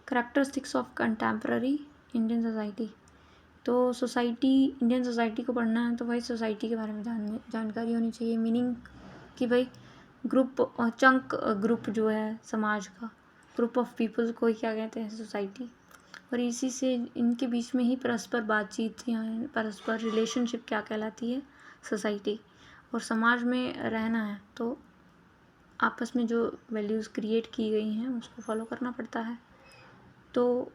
Characteristics of contemporary Indian society. तो Indian society को पढ़ना है तो भाई सोसाइटी के बारे में जानकारी होनी चाहिए। मीनिंग कि भाई ग्रुप और चंक ग्रुप जो है समाज का, ग्रुप ऑफ पीपल को क्या कहते हैं, सोसाइटी। और इसी से इनके बीच में ही परस्पर बातचीत या परस्पर रिलेशनशिप क्या कहलाती है, सोसाइटी। और समाज में रहना है तो आपस में जो वैल्यूज़ क्रिएट की गई हैं उसको फॉलो करना पड़ता है। तो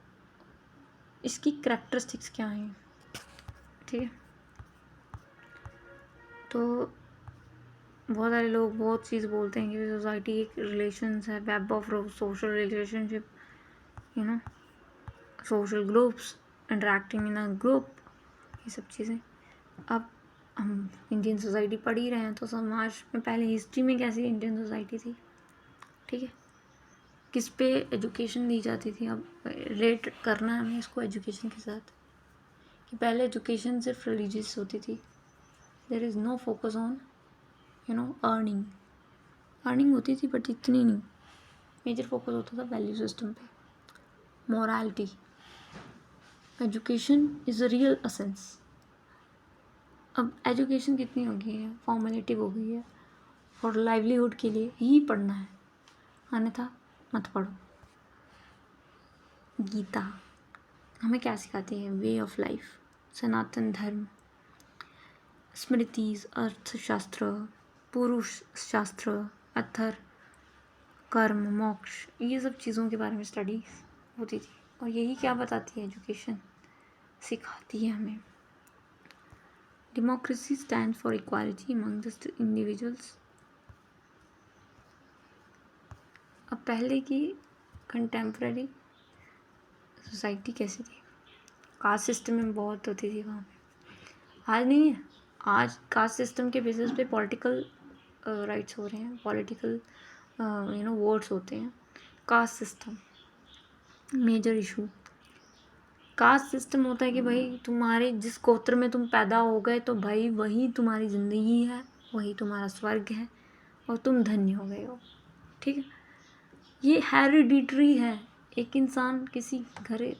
इसकी करैक्टरिस्टिक्स क्या हैं, ठीक है। तो बहुत सारे लोग बहुत चीज़ बोलते हैं कि सोसाइटी एक रिलेशंस है, web of social relationship, you know, social groups, interacting in a group, ये सब चीज़ें। अब हम इंडियन सोसाइटी पढ़ ही रहे हैं तो समाज में पहले हिस्ट्री में कैसी इंडियन सोसाइटी थी, ठीक है, किस पे एजुकेशन दी जाती थी। अब रिलेट करना है हमें इसको एजुकेशन के साथ कि पहले एजुकेशन सिर्फ रिलीजियस होती थी। There is no focus on earning होती थी बट इतनी नहीं। मेजर फोकस होता था वैल्यू सिस्टम पे, morality. Education is a real essence. अब एजुकेशन कितनी हो गई है, फॉर्मेलिटी हो गई है, और लाइवलीहुड के लिए ही पढ़ना है, अन्यथा मत पढ़ो। गीता हमें क्या सिखाती है, वे ऑफ लाइफ, सनातन धर्म, स्मृतिज, अर्थशास्त्र, पुरुष शास्त्र, अथर, कर्म, मोक्ष, ये सब चीज़ों के बारे में स्टडी होती थी। और यही क्या बताती है, एजुकेशन सिखाती है हमें। Democracy stand for equality among the individuals. अब पहले की कंटेम्प्रेरी सोसाइटी कैसी थी, कास्ट सिस्टम में बहुत होती थी वहाँ पे। आज नहीं है, आज कास्ट सिस्टम के बेसिस पे पॉलिटिकल राइट्स हो रहे हैं, पॉलिटिकल वोट्स होते हैं। Caste system major issue. Caste system होता है कि भाई तुम्हारे जिस गोत्र में तुम पैदा हो गए तो भाई वही तुम्हारी ज़िंदगी है, वही तुम्हारा स्वर्ग है और तुम धन्य हो गए हो, ठीक है। ये हेरिडिटरी है। एक इंसान किसी घर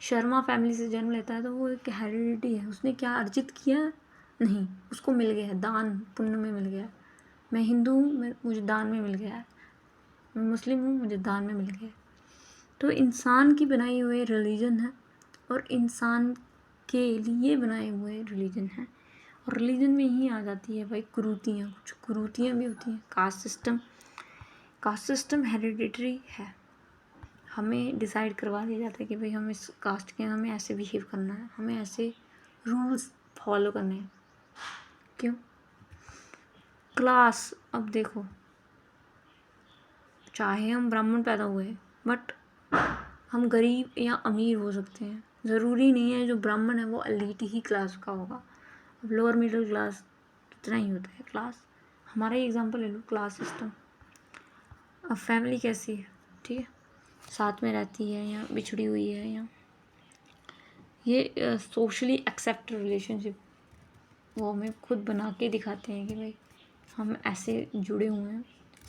शर्मा फैमिली से जन्म लेता है तो वो एक हेरिडिटी है। उसने क्या अर्जित किया, नहीं, उसको मिल गया है, दान पुण्य में मिल गया है। मैं हिंदू हूँ, मुझे दान में मिल गया है। मैं मुस्लिम हूँ, मुझे दान में मिल गया है। तो इंसान की बनाई हुई रिलीजन है और इंसान के लिए बनाए हुए रिलीजन है। और रिलीजन में ही आ जाती है भाई कुरीतियाँ, कुछ कुरीतियाँ भी होती हैं। कास्ट सिस्टम हेरिडिटरी है। हमें डिसाइड करवा दिया जाता है कि भाई हम इस कास्ट के, हमें ऐसे बिहेव करना है, हमें ऐसे रूल्स फॉलो करने हैं। क्यों? क्लास, अब देखो, चाहे हम ब्राह्मण पैदा हुए बट हम गरीब या अमीर हो सकते हैं। ज़रूरी नहीं है जो ब्राह्मण है वो एलीट ही क्लास का होगा। अब लोअर मिडिल क्लास इतना ही होता है। क्लास, हमारा ही एग्जांपल ले लो, क्लास सिस्टम। अब फैमिली कैसी है, ठीक है, साथ में रहती है या बिछड़ी हुई है, या ये सोशली एक्सेप्ट रिलेशनशिप वो हमें खुद बना के दिखाते हैं कि भाई हम ऐसे जुड़े हुए हैं,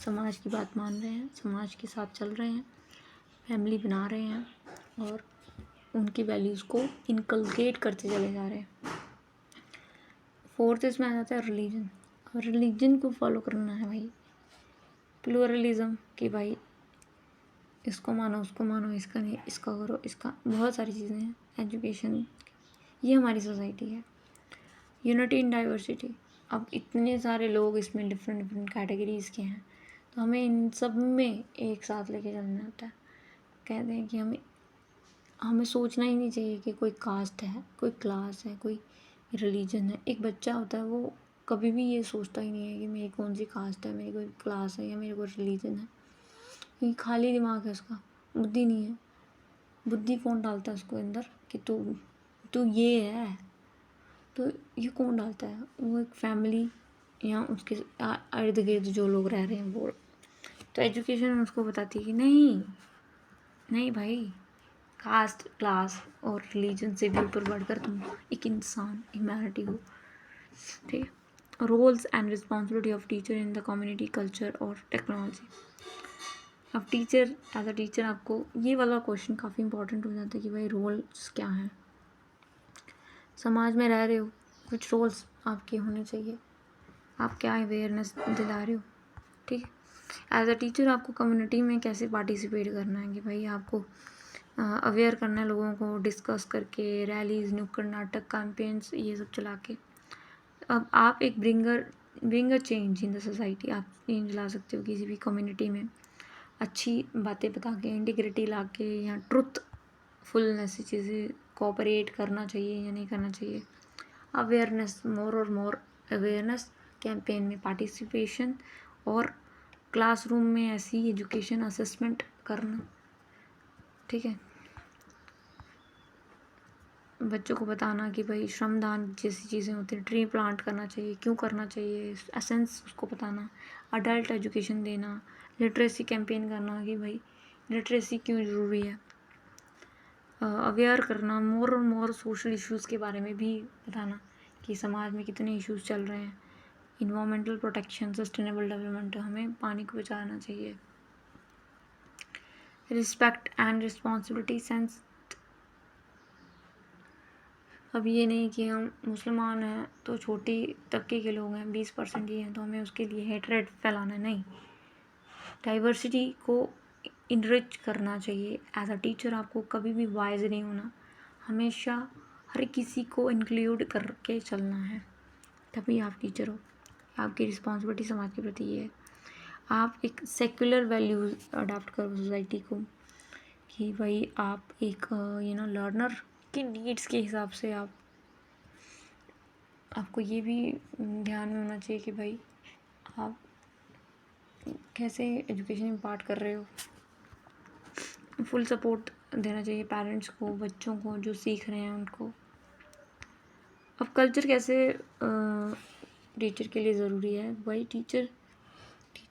समाज की बात मान रहे हैं, समाज के साथ चल रहे हैं, फैमिली बना रहे हैं और उनकी वैल्यूज़ को इनकलकेट करते चले जा रहे हैं। फोर्थ इसमें आ जाता है रिलीजन। और रिलीजन को फॉलो करना है भाई, प्लूरलिज्म, कि भाई इसको मानो, उसको मानो, इसका नहीं, इसका करो, इसका, बहुत सारी चीज़ें हैं। एजुकेशन, ये हमारी सोसाइटी है। Unity in diversity. अब इतने सारे लोग इसमें डिफरेंट कैटेगरीज़ के हैं तो हमें इन सब में एक साथ लेके चलना होता है। कहते हैं कि हमें सोचना ही नहीं चाहिए कि कोई कास्ट है, कोई क्लास है, कोई रिलीजन है। एक बच्चा होता है वो कभी भी ये सोचता ही नहीं है कि मेरी कौन सी कास्ट है, मेरी कोई क्लास है या मेरी कोई रिलीजन है, क्योंकि खाली दिमाग है उसका, बुद्धि नहीं है। बुद्धि कौन डालता है उसको अंदर कि तू ये है, तो ये कौन डालता है? वो एक फैमिली या उसके इर्द गिर्द जो लोग रह रहे हैं वो। तो एजुकेशन उसको बताती है कि नहीं भाई, कास्ट, क्लास और रिलीजन से भी ऊपर बढ़कर तुम एक इंसान, ह्यूमैनिटी हो, ठीक है। Roles and responsibility of teacher in the community, culture और टेक्नोलॉजी। अब टीचर, एज अ टीचर आपको ये वाला क्वेश्चन काफ़ी इंपॉर्टेंट हो जाता है कि भाई रोल्स क्या हैं। समाज में रह रहे हो, कुछ रोल्स आपके होने चाहिए, आप क्या अवेयरनेस दिला रहे हो, ठीक है। एज अ टीचर आपको कम्युनिटी में कैसे पार्टिसिपेट करना है कि भाई आपको अवेयर करना है लोगों को, डिस्कस करके, रैलीज, नुक्कड़ नाटक, कैंपेन्स, ये सब चला के। अब आप एक bring a change in the society, आप चेंज ला सकते हो किसी भी कम्युनिटी में, अच्छी बातें बता के, इंटीग्रिटी ला के, या ट्रुथफुलनेस चीज़ें, कोऑपरेट करना चाहिए या नहीं करना चाहिए, अवेयरनेस, मोर और मोर अवेयरनेस, कैंपेन में पार्टिसिपेशन, और क्लासरूम में ऐसी एजुकेशन असेसमेंट करना, ठीक है। बच्चों को बताना कि भाई श्रमदान जैसी चीज़ें होती हैं, ट्री प्लांट करना चाहिए, क्यों करना चाहिए, एसेंस उसको बताना, अडल्ट एजुकेशन देना, लिटरेसी कैंपेन करना कि भाई लिटरेसी क्यों ज़रूरी है, अवेयर करना, मोर और मोर सोशल इश्यूज़ के बारे में भी बताना कि समाज में कितने इश्यूज़ चल रहे हैं, इन्वायरमेंटल प्रोटेक्शन, सस्टेनेबल डेवलपमेंट, हमें पानी को बचाना चाहिए, रिस्पेक्ट एंड रिस्पॉन्सिबिलिटी सेंस। अब ये नहीं कि हम मुसलमान हैं तो छोटी तबके के लोग हैं, 20% ही हैं तो हमें उसके लिए हेटरेट फैलाना, नहीं। डाइवर्सिटी को इनरिच करना चाहिए। एज अ टीचर आपको कभी भी वाइज नहीं होना, हमेशा हर किसी को इंक्लूड करके चलना है, तभी आप टीचर हो। आपकी रिस्पॉन्सिबिलिटी समाज के प्रति ये है। आप एक सेक्युलर वैल्यूज अडाप्ट करो सोसाइटी को कि भाई आप एक लर्नर की नीड्स के हिसाब से आपको ये भी ध्यान में होना चाहिए कि भाई आप कैसे एजुकेशन इम्पार्ट कर रहे हो। फुल सपोर्ट देना चाहिए पेरेंट्स को, बच्चों को जो सीख रहे हैं उनको। अब कल्चर कैसे टीचर के लिए ज़रूरी है, भाई टीचर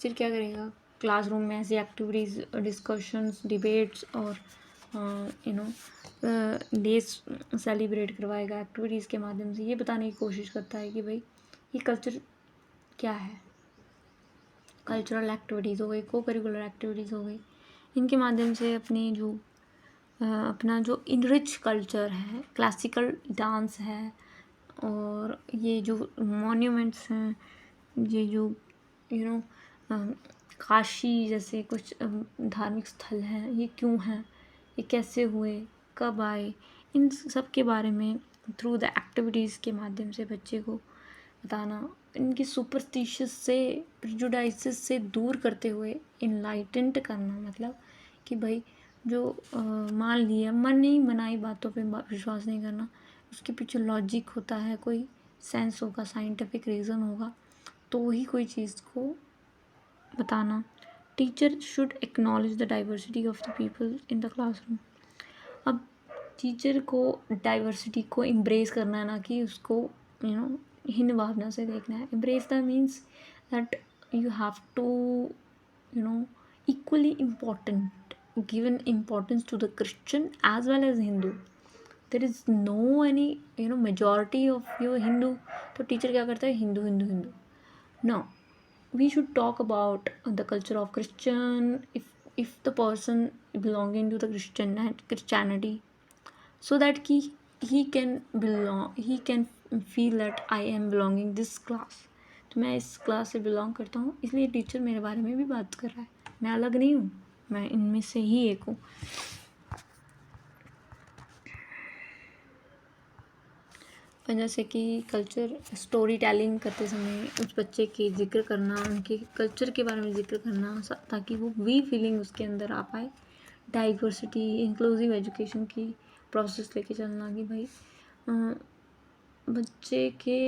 क्या करेगा, क्लासरूम में ऐसी एक्टिविटीज़, डिस्कशंस, डिबेट्स और डेज सेलिब्रेट करवाएगा एक्टिविटीज़ के माध्यम से। ये बताने की कोशिश करता है कि भाई ये कल्चर क्या है, कल्चरल एक्टिविटीज़ हो गई, को करिकुलर एक्टिविटीज़ हो गई, इनके माध्यम से अपनी जो अपना जो इनरिच कल्चर है, क्लासिकल डांस है, और ये जो मॉन्यूमेंट्स हैं, ये जो काशी जैसे कुछ धार्मिक स्थल हैं, ये क्यों हैं, ये कैसे हुए, कब आए, इन सब के बारे में थ्रू द एक्टिविटीज़ के माध्यम से बच्चे को बताना, इनकी सुपरस्टिशियस से, प्रिजुडाइसेस से दूर करते हुए इनलाइटेंड करना। मतलब कि भाई जो मान लिया, मन नहीं बनाई बातों पे विश्वास नहीं करना, उसके पीछे लॉजिक होता है, कोई सेंस होगा, साइंटिफिक रीज़न होगा, तो ही कोई चीज़ को बताना। Teacher should acknowledge the diversity of the people in the classroom. अब टीचर को डाइवर्सिटी को एम्ब्रेस करना है, ना कि उसको हीन भावना से देखना है। Embrace the means that you have to equally important, given importance to the Christian as well as Hindu. There is no any majority of your Hindu, तो टीचर क्या करता है, Hindu Hindu Hindu. No, we should talk about the culture of Christian, if the person belonging to the Christianity, so that he can feel that I am belonging this class, तो मैं इस class से belong करता हूँ, इसलिए टीचर मेरे बारे में भी बात कर रहा है, मैं अलग नहीं हूँ, मैं इनमें से ही एक हूँ। जैसे कि कल्चर स्टोरी टेलिंग करते समय उस बच्चे के जिक्र करना, उनके कल्चर के बारे में जिक्र करना, ताकि वो वी फीलिंग उसके अंदर आ पाए। डाइवर्सिटी, इंक्लूसिव एजुकेशन की प्रोसेस लेके चलना कि भाई बच्चे के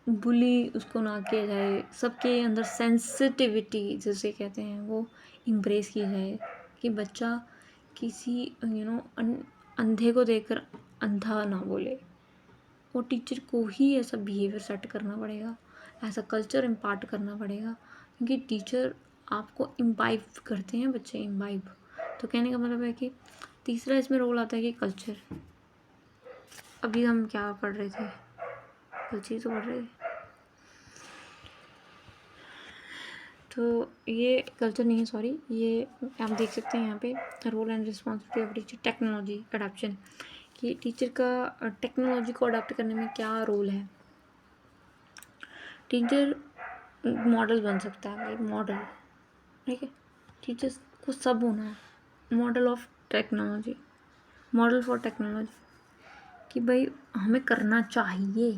बुली उसको ना किया जाए, सबके अंदर सेंसिटिविटी जिसे कहते हैं वो इम्प्रेस की जाए, कि बच्चा किसी अंधे को देखकर अंधा ना बोले। और टीचर को ही ऐसा बिहेवियर सेट करना पड़ेगा, ऐसा कल्चर इम्पार्ट करना पड़ेगा, क्योंकि टीचर आपको इम्बाइब करते हैं, बच्चे इम्बाइब। तो कहने का मतलब है कि तीसरा इसमें रोल आता है कि कल्चर। अभी हम क्या पढ़ रहे थे, कल्चर तो पढ़ रहे थे, तो ये कल्चर नहीं है, सॉरी, ये आप देख सकते हैं यहाँ पे role and responsibility of teacher, technology adoption, कि टीचर का टेक्नोलॉजी को अडॉप्ट करने में क्या रोल है। टीचर मॉडल बन सकता है भाई, मॉडल, ठीक है। टीचर्स को सब होना है, model of technology, model for technology, कि भाई हमें करना चाहिए।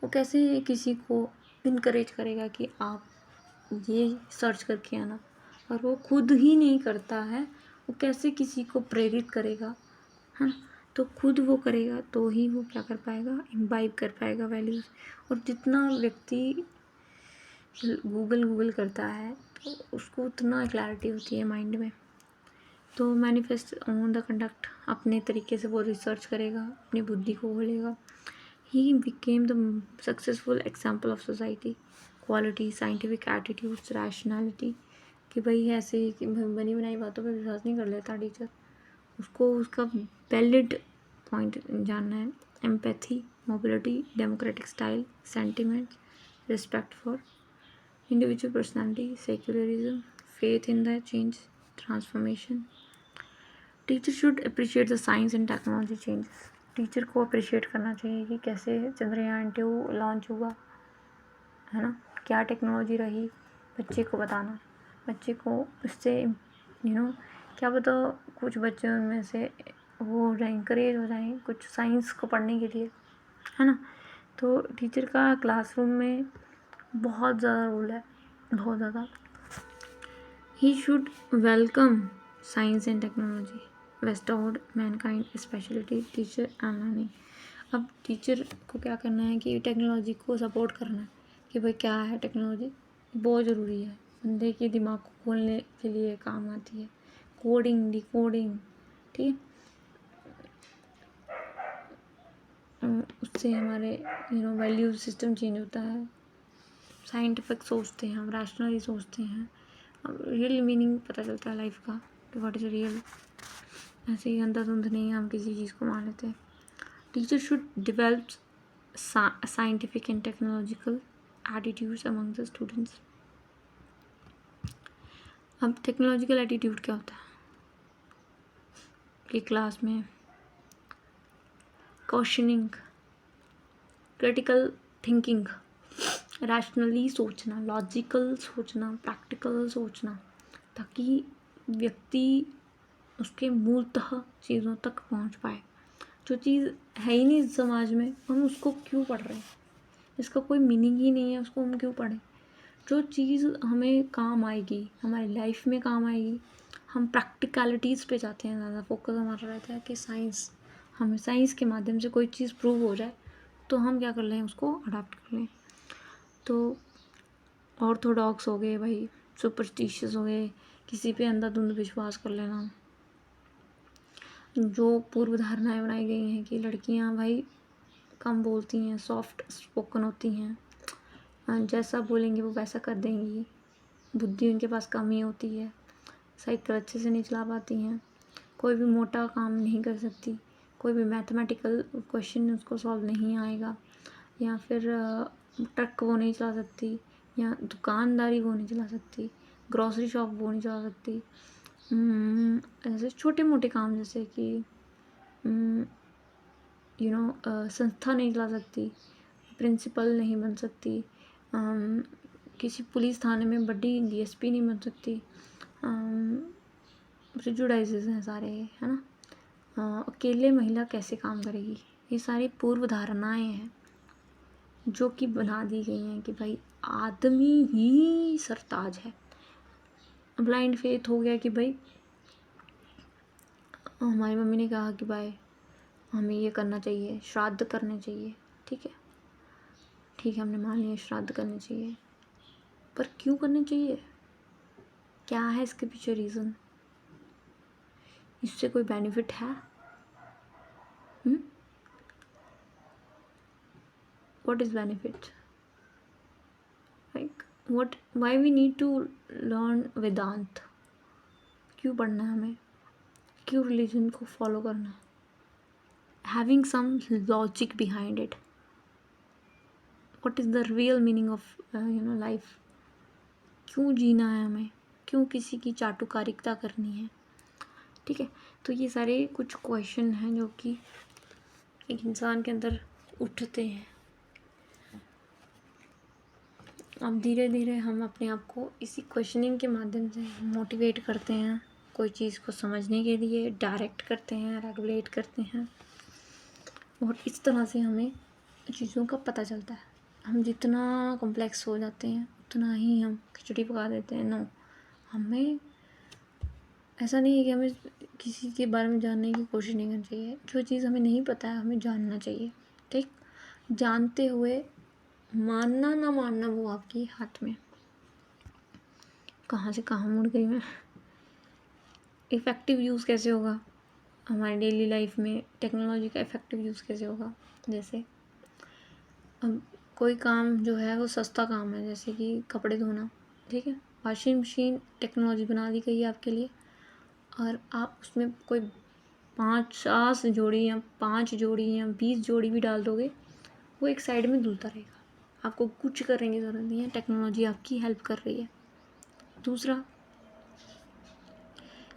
वो कैसे किसी को इनकरेज करेगा कि आप ये सर्च करके आना, और वो खुद ही नहीं करता है, वो कैसे किसी को प्रेरित करेगा, है ना। तो खुद वो करेगा तो ही वो क्या कर पाएगा, इम्बाइब कर पाएगा वैल्यूज़। और जितना व्यक्ति गूगल करता है तो उसको उतना क्लैरिटी होती है माइंड में। तो मैनिफेस्ट ऑन द कंडक्ट, अपने तरीके से वो रिसर्च करेगा, अपनी बुद्धि को खोलेगा। He became the successful example of society, quality, scientific attitudes, rationality, कि भाई ऐसे ही कि बनी बनाई बातों पे विश्वास नहीं कर लेता टीचर, उसको उसका वैलिड पॉइंट जानना है। Empathy, mobility, democratic style, sentiment, respect for individual personality, secularism, faith in the change, transformation. Teacher should appreciate the science and technology changes. Teacher को अप्रिशिएट करना चाहिए कि कैसे चंद्रयान-2 लॉन्च हुआ, है ना, क्या टेक्नोलॉजी रही, बच्चे को बताना, बच्चे को इससे क्या पता कुछ बच्चे उनमें से वो हो जाए, इंकरेज हो जाएं कुछ साइंस को पढ़ने के लिए, है ना। तो टीचर का क्लासरूम में बहुत ज़्यादा रोल है, बहुत ज़्यादा। He should welcome science and technology, bestowed mankind specialty, teacher and learning. अब टीचर को क्या करना है कि टेक्नोलॉजी को सपोर्ट करना है, कि भाई क्या है टेक्नोलॉजी, बहुत ज़रूरी है, बंदे के दिमाग को खोलने के लिए काम आती है, कोडिंग, डिकोडिंग, ठीक है। उससे हमारे वैल्यू सिस्टम चेंज होता है, साइंटिफिक सोचते हैं हम, रैशनली सोचते हैं, रियल मीनिंग पता चलता है लाइफ का, कि व्हाट इज़ रियल। ऐसे ही अंधाधुंध नहीं हम किसी चीज़ को मान लेते हैं। Teacher should develop scientific and technological attitudes among the students. अब टेक्नोलॉजिकल एटीट्यूड क्या होता है कि क्लास में क्वेश्चनिंग, क्रिटिकल थिंकिंग, रैशनली सोचना, लॉजिकल सोचना, प्रैक्टिकल सोचना, ताकि व्यक्ति उसके मूलतः चीज़ों तक पहुंच पाए। जो चीज़ है ही नहीं इस समाज में, हम उसको क्यों पढ़ रहे हैं, इसका कोई मीनिंग ही नहीं है, उसको हम क्यों पढ़ें। जो चीज़ हमें काम आएगी, हमारी लाइफ में काम आएगी, हम प्रैक्टिकलिटीज़ पे जाते हैं, ज़्यादा फोकस हमारा रहता है कि साइंस, हमें साइंस के माध्यम से कोई चीज़ प्रूव हो जाए तो हम क्या कर लें, उसको अडॉप्ट कर लें। तो ऑर्थोडॉक्स हो गए भाई, सुपरस्टिशियस हो गए, किसी पे अंधाधुंध विश्वास कर लेना। जो पूर्व धारणाएं बनाई गई हैं कि लड़कियां भाई कम बोलती हैं, सॉफ्ट स्पोकन होती हैं, जैसा बोलेंगी वो वैसा कर देंगी, बुद्धि उनके पास कम ही होती है, साइकिल अच्छे से नहीं चला पाती हैं, कोई भी मोटा काम नहीं कर सकती, कोई भी मैथमेटिकल क्वेश्चन उसको सॉल्व नहीं आएगा, या फिर ट्रक वो नहीं चला सकती, या दुकानदारी वो नहीं चला सकती, ग्रॉसरी शॉप वो नहीं चला सकती, ऐसे छोटे मोटे काम जैसे कि संस्था नहीं चला सकती, प्रिंसिपल नहीं बन सकती, किसी पुलिस थाने में बड़ी डीएसपी नहीं बन सकती, प्रिजुडाइजेस हैं सारे, है ना। अकेले महिला कैसे काम करेगी, ये सारी पूर्व धारणाएं हैं जो कि बना दी गई हैं कि भाई आदमी ही सरताज है। ब्लाइंड फेथ हो गया कि भाई हमारी मम्मी ने कहा कि भाई हमें ये करना चाहिए, श्राद्ध करने चाहिए, ठीक है हमने मान लिया श्राद्ध करने चाहिए, पर क्यों करने चाहिए, क्या है इसके पीछे रीज़न, इससे कोई बेनिफिट है? What is benefit? Like why we need to learn वेदांत, क्यों पढ़ना है हमें, क्यों रिलीजन को फॉलो करना है, having some logic behind it, what is the real meaning of life, क्यों जीना है हमें, क्यों किसी की चाटुकारिता करनी है। ठीक है, तो ये सारे कुछ क्वेश्चन हैं जो कि एक इंसान के अंदर उठते हैं। अब धीरे धीरे हम अपने आप को इसी क्वेश्चनिंग के माध्यम से मोटिवेट करते हैं, कोई चीज़ को समझने के लिए डायरेक्ट करते हैं, रेगुलेट करते हैं, और इस तरह से हमें चीज़ों का पता चलता है। हम जितना कॉम्प्लेक्स हो जाते हैं उतना ही हम खिचड़ी पका देते हैं। नो, हमें ऐसा नहीं है कि हमें किसी के बारे में जानने की कोशिश नहीं करनी चाहिए। जो चीज़ हमें नहीं पता है हमें जानना चाहिए। ठीक, जानते हुए मानना ना मानना वो आपके हाथ में। कहाँ से कहाँ मुड़ गई मैं। इफ़ेक्टिव यूज़ कैसे होगा हमारी डेली लाइफ में, टेक्नोलॉजी का इफ़ेक्टिव यूज़ कैसे होगा। जैसे अब कोई काम जो है वो सस्ता काम है, जैसे कि कपड़े धोना। ठीक है, वॉशिंग मशीन टेक्नोलॉजी बना दी गई है आपके लिए, और आप उसमें कोई 50 जोड़ी या 5 जोड़ी या 20 जोड़ी भी डाल दोगे, वो एक साइड में धुलता रहेगा। आपको कुछ करने की ज़रूरत नहीं है, टेक्नोलॉजी आपकी हेल्प कर रही है। दूसरा,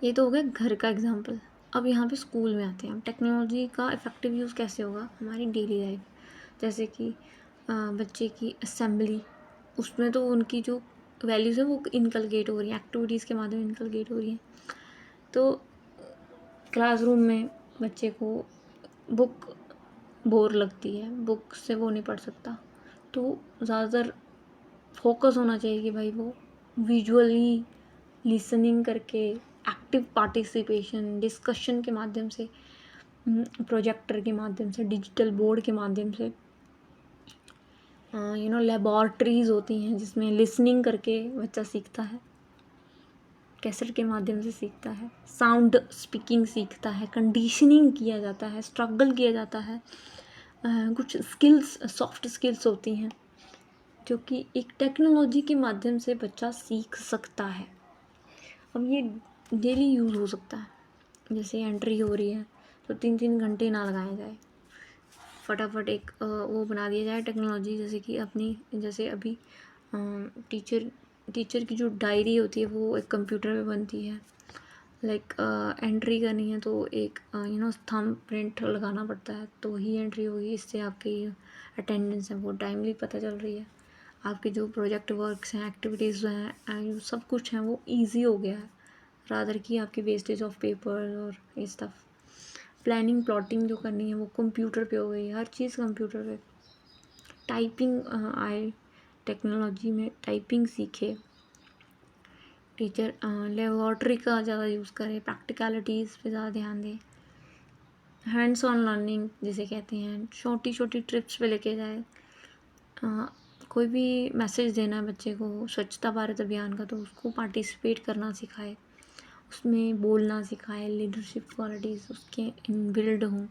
ये तो हो गया घर का एग्जाम्पल। अब यहाँ पे स्कूल में आते हैं हम। टेक्नोलॉजी का इफ़ेक्टिव यूज़ कैसे होगा हमारी डेली लाइफ, जैसे कि बच्चे की असेंबली, उसमें तो उनकी जो वैल्यूज़ है वो इनकलकेट हो रही है, एक्टिविटीज़ के माध्यम इनकलकेट हो रही है। तो क्लासरूम में बच्चे को बुक बोर लगती है, बुक से वो नहीं पढ़ सकता, तो ज़्यादातर फोकस होना चाहिए कि भाई वो विजुअली लिसनिंग करके, एक्टिव पार्टिसिपेशन, डिस्कशन के माध्यम से, प्रोजेक्टर के माध्यम से, डिजिटल बोर्ड के माध्यम से, लेबॉर्ट्रीज होती हैं जिसमें लिसनिंग करके बच्चा सीखता है, कैसेट के माध्यम से सीखता है, साउंड स्पीकिंग सीखता है, कंडीशनिंग किया जाता है, स्ट्रगल किया जाता है। कुछ स्किल्स, सॉफ्ट स्किल्स होती हैं जो कि एक टेक्नोलॉजी के माध्यम से बच्चा सीख सकता है। अब ये डेली यूज़ हो सकता है, जैसे एंट्री हो रही है तो 3-3 घंटे ना लगाए जाए, फटाफट एक वो बना दिया जाए टेक्नोलॉजी, जैसे कि अपनी, जैसे अभी टीचर की जो डायरी होती है वो एक कंप्यूटर में बनती है। लाइक एंट्री करनी है तो एक थंब प्रिंट लगाना पड़ता है तो ही एंट्री होगी। इससे आपकी अटेंडेंस है वो टाइमली पता चल रही है, आपके जो प्रोजेक्ट वर्क्स हैं, एक्टिविटीज़ हैं, सब कुछ हैं वो इजी हो गया है, रादर की आपकी वेस्टेज ऑफ पेपर और ये स्टफ। प्लानिंग प्लॉटिंग जो करनी है वो कंप्यूटर पे हो गई, हर चीज़ कंप्यूटर पे। टाइपिंग आए, टेक्नोलॉजी में टाइपिंग सीखे टीचर, लेबॉर्ट्री का ज़्यादा यूज़ करें, प्रैक्टिकलिटीज़ पे ज़्यादा ध्यान दें, हैंड्स ऑन लर्निंग जिसे कहते हैं, छोटी छोटी ट्रिप्स पे लेके जाए। कोई भी मैसेज देना है बच्चे को स्वच्छता भारत अभियान का, तो उसको पार्टिसिपेट करना सिखाए, उसमें बोलना सिखाए, लीडरशिप क्वालिटीज़ उसके इनबिल्ड हों,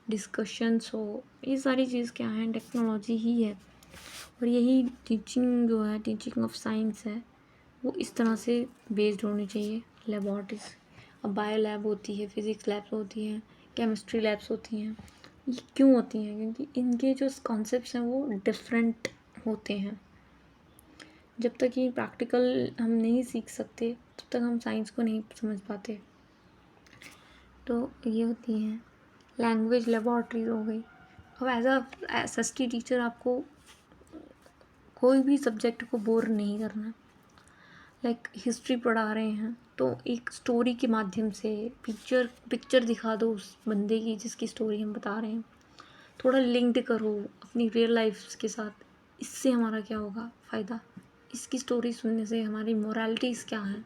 डिस्कशंस हो। ये सारी चीज़ क्या है, टेक्नोलॉजी ही है। और यही टीचिंग जो है, टीचिंग ऑफ साइंस है, वो इस तरह से बेस्ड होनी चाहिए। लेबॉर्ट्रीज, अब बायो लैब होती है, फिज़िक्स लैब्स होती हैं, केमिस्ट्री लैब्स होती हैं। ये क्यों होती हैं? क्योंकि इनके जो कॉन्सेप्ट्स हैं वो डिफरेंट होते हैं। जब तक ये प्रैक्टिकल हम नहीं सीख सकते तब तक हम साइंस को नहीं समझ पाते। तो ये होती हैं लैंग्वेज लेबॉर्ट्रीज हो गई। अब एज अ एसएसटी टीचर आपको कोई भी सब्जेक्ट को बोर नहीं करना। लाइक हिस्ट्री पढ़ा रहे हैं तो एक स्टोरी के माध्यम से पिक्चर दिखा दो उस बंदे की जिसकी स्टोरी हम बता रहे हैं, थोड़ा लिंक्ड करो अपनी रियल लाइफ के साथ। इससे हमारा क्या होगा फ़ायदा, इसकी स्टोरी सुनने से हमारी मोरालिटीज़ क्या हैं,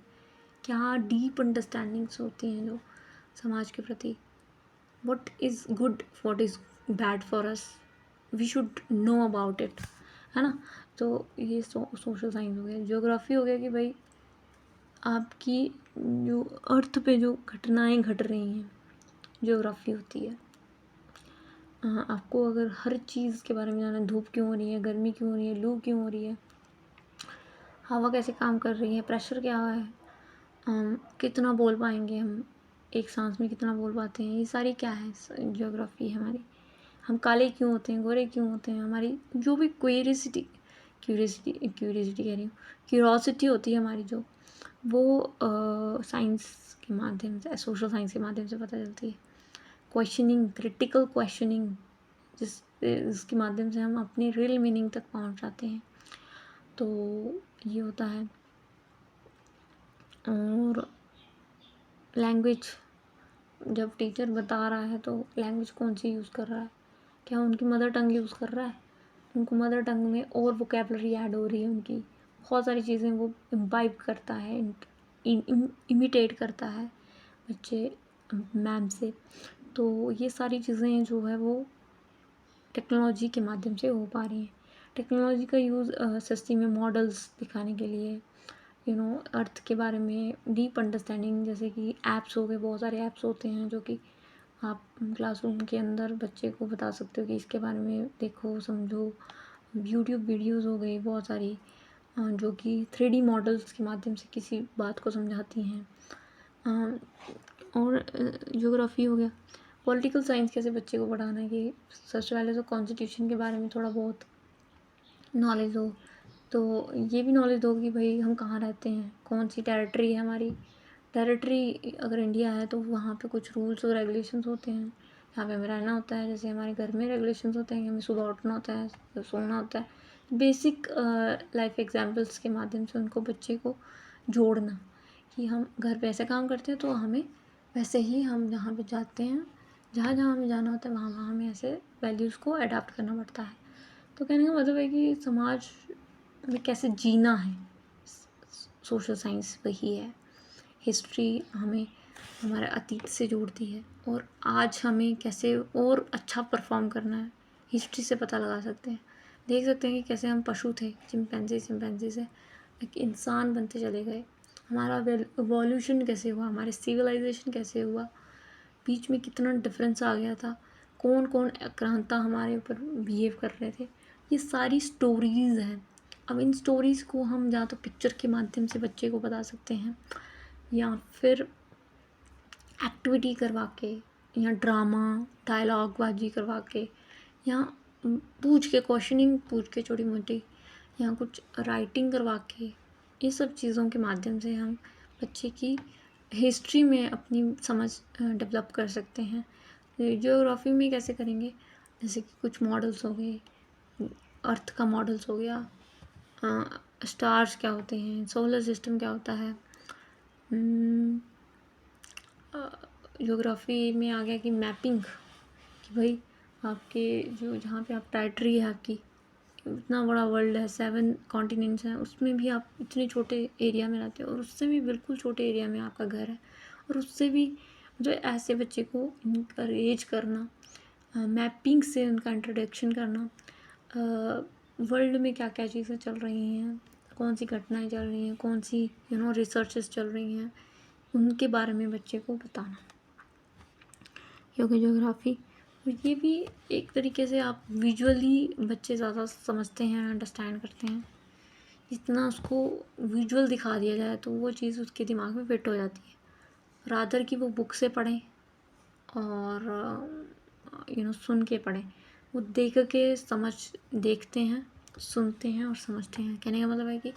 क्या डीप अंडरस्टैंडिंग्स होती हैं जो समाज के प्रति, what is good, what is bad for us, we should know about it, है ना। तो ये सोशल साइंस हो गया। ज्योग्राफी हो गया कि भाई आपकी जो अर्थ पे जो घटनाएं घट रही हैं, ज्योग्राफी होती है। आपको अगर हर चीज़ के बारे में जानना है, धूप क्यों हो रही है, गर्मी क्यों हो रही है, लू क्यों हो रही है, हवा कैसे काम कर रही है, प्रेशर क्या है, कितना बोल पाएंगे हम एक सांस में, कितना बोल पाते हैं, ये सारी क्या है ज्योग्राफी है हमारी। हम काले क्यों होते हैं, गोरे क्यों होते हैं, हमारी जो भी क्यूरियसिटी कह रही हूँ, क्यूरोसिटी होती है हमारी जो, वो साइंस के माध्यम से, सोशल साइंस के माध्यम से पता चलती है। क्वेश्चनिंग, क्रिटिकल क्वेश्चनिंग, जिसके माध्यम से हम अपनी रियल मीनिंग तक पहुंच जाते हैं, तो ये होता है। और लैंग्वेज, जब टीचर बता रहा है तो लैंग्वेज कौन सी यूज़ कर रहा है, क्या उनकी मदर टंग यूज़ कर रहा है, उनको मदर टंग में और वोकेबलरी ऐड हो रही है, उनकी बहुत सारी चीज़ें वो इम्बाइब करता है, इमिटेट करता है बच्चे मैम से। तो ये सारी चीज़ें जो है वो टेक्नोलॉजी के माध्यम से हो पा रही हैं। टेक्नोलॉजी का यूज़ सस्ती में मॉडल्स दिखाने के लिए, अर्थ के बारे में डीप अंडरस्टैंडिंग, जैसे कि ऐप्स हो गए, बहुत सारे ऐप्स होते हैं जो कि आप क्लासरूम के अंदर बच्चे को बता सकते हो कि इसके बारे में देखो, समझो। यूट्यूब वीडियोज़ हो गई बहुत सारी, जो कि 3D मॉडल्स के माध्यम से किसी बात को समझाती हैं। और ज्योग्राफी हो गया, पॉलिटिकल साइंस कैसे बच्चे को पढ़ाना है कि सबसे पहले तो कॉन्स्टिट्यूशन के बारे में थोड़ा बहुत नॉलेज हो, तो ये भी नॉलेज हो कि भाई हम कहाँ रहते हैं, कौन सी टेरिटरी है हमारी। टेरिटरी अगर इंडिया है तो वहाँ पे कुछ रूल्स और रेगुलेशंस होते हैं, यहाँ पे हमें रहना होता है, जैसे हमारे घर में रेगुलेशंस होते हैं कि हमें सुबह उठना होता है, सोना होता है। बेसिक लाइफ एग्जाम्पल्स के माध्यम से उनको, बच्चे को जोड़ना कि हम घर पे ऐसे काम करते हैं तो हमें वैसे ही हम जहाँ पे जाते हैं, जहाँ जहाँ हमें जाना होता है वहाँ वहाँ हमें ऐसे वैल्यूज़ को अडॉप्ट करना पड़ता है। तो कहने का मतलब है कि समाज में कैसे जीना है, सोशल साइंस वही है। हिस्ट्री हमें हमारे अतीत से जोड़ती है, और आज हमें कैसे और अच्छा परफॉर्म करना है हिस्ट्री से पता लगा सकते हैं। देख सकते हैं कि कैसे हम पशु थे, चिंपैंजी से एक इंसान बनते चले गए, हमारा इवोल्यूशन कैसे हुआ, हमारे सिविलाइजेशन कैसे हुआ, बीच में कितना डिफरेंस आ गया था, कौन कौन आक्रांता हमारे ऊपर बिहेव कर रहे थे। ये सारी स्टोरीज़ हैं। अब इन स्टोरीज़ को हम या तो पिक्चर के माध्यम से बच्चे को बता सकते हैं, या फिर एक्टिविटी करवा के, या ड्रामा डायलॉग बाजी करवा के, या पूछ के, क्वेश्चनिंग पूछ के छोटी मोटी, या कुछ राइटिंग करवा के, ये सब चीज़ों के माध्यम से हम बच्चे की हिस्ट्री में अपनी समझ डेवलप कर सकते हैं। ज्योग्राफी में कैसे करेंगे, जैसे कि कुछ मॉडल्स हो गए, अर्थ का मॉडल्स हो गया, स्टार्स क्या होते हैं, सोलर सिस्टम क्या होता है। ज्योग्राफी में आ गया कि मैपिंग, कि भाई आपके जो जहाँ पे आप टेरिटरी है आपकी, इतना बड़ा वर्ल्ड है, 7 कॉन्टिनेंट्स हैं, उसमें भी आप इतने छोटे एरिया में रहते हो, और उससे भी बिल्कुल छोटे एरिया में आपका घर है, और उससे भी जो ऐसे बच्चे को इनकरेज करना, मैपिंग से उनका इंट्रोडक्शन करना, वर्ल्ड में क्या क्या चीज़ें चल रही हैं, कौन सी घटनाएं चल रही हैं, कौन सी रिसर्चेस चल रही हैं, उनके बारे में बच्चे को बताना। क्योंकि ज्योग्राफी, ये भी एक तरीके से आप विजुअली बच्चे ज़्यादा समझते हैं, अंडरस्टैंड करते हैं। जितना उसको विजुअल दिखा दिया जाए तो वो चीज़ उसके दिमाग में फिट हो जाती है, रादर कि वो बुक से पढ़ें और सुन के पढ़ें। वो देख के देखते हैं, सुनते हैं और समझते हैं। कहने का मतलब है कि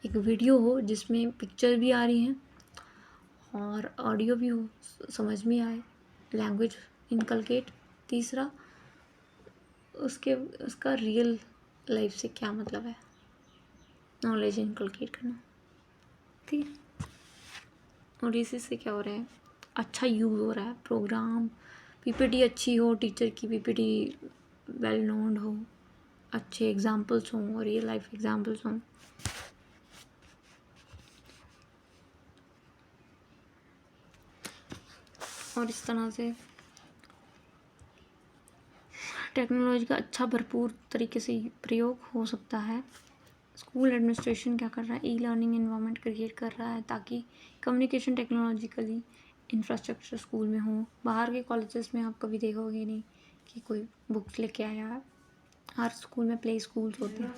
एक वीडियो हो जिसमें पिक्चर भी आ रही हैं और ऑडियो भी हो, समझ में आए, लैंग्वेज इनकलकेट। तीसरा, उसका रियल लाइफ से क्या मतलब है, नॉलेज इनकलकेट करना, ठीक है। और इसी से क्या हो रहा है, अच्छा यूज़ हो रहा है प्रोग्राम, पीपीटी अच्छी हो, टीचर की पीपीटी वेल नोन हो, अच्छे एग्जाम्पल्स हों और रियल लाइफ एग्जाम्पल्स हों। और इस तरह से टेक्नोलॉजी का अच्छा भरपूर तरीके से प्रयोग हो सकता है। स्कूल एडमिनिस्ट्रेशन क्या कर रहा है, ई लर्निंग इन्वायरमेंट क्रिएट कर रहा है ताकि कम्युनिकेशन टेक्नोलॉजिकली इंफ्रास्ट्रक्चर स्कूल में हो। बाहर के कॉलेजेस में आप कभी देखोगे नहीं कि कोई बुक्स लेके आया है, हर स्कूल में प्ले स्कूल्स होते हैं।